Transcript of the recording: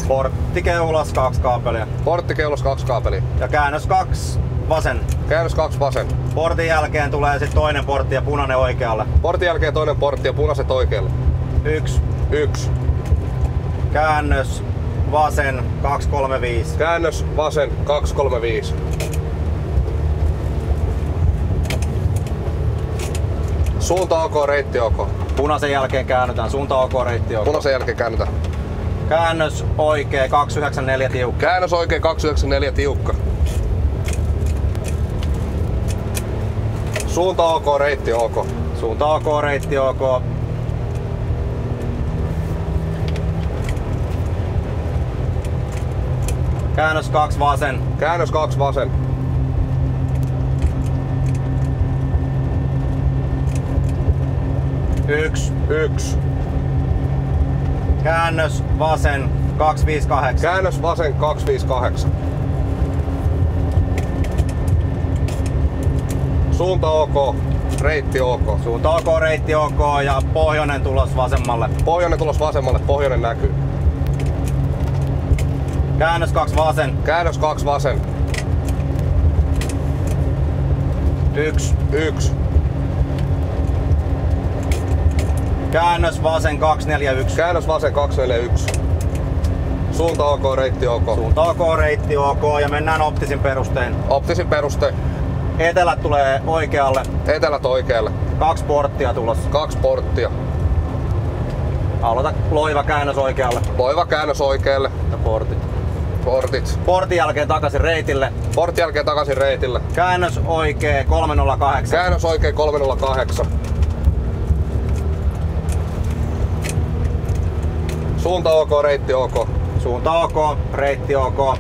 Porttikeulas 2 kaapelia. Porttikeulas 2 kaapelia. Ja käännös 2 vasen. Käännös 2 vasen. Portin jälkeen tulee sitten toinen portti ja punainen oikealle. Portin jälkeen toinen portti ja punaiset oikealle. 1. 1. Käännös vasen 235. Käännös vasen 235. Suunta OK, reitti OK. Punaisen jälkeen käännytään. Suunta OK, reitti OK. Punaisen jälkeen käännytään. Käännös oikee 294 tiukka. Käännös oikee 294 tiukka. Suunta OK, reitti OK. Suunta OK, reitti OK. Käännös 2 vasen. Käännös 2 vasen. Yksi. 1. Käännös vasen 258. Käännös vasen 258. Suunta OK, reitti OK. Suunta OK, reitti OK ja pohjoinen tulos vasemmalle. Pohjoinen tulos vasemmalle, pohjoinen näkyy. Käännös 2 vasen. Käännös 2 vasen. 1. 1. Käännös vasen 241. Käännös vasen 241. Suunta OK, reitti OK. Suunta OK, reitti OK ja mennään optisin perustein. Optisin peruste. Etelät tulee oikealle. Etelät oikealle. 2 porttia tulossa. 2 porttia. Aloita loiva käännös oikealle. Loiva käännös oikealle. Ja portit. Portit. Portin jälkeen takaisin reitille. Portin jälkeen takaisin reitille. Käännös oikee 308. Käännös oikee 308. Suunta OK, reitti OK. Suunta OK, reitti OK.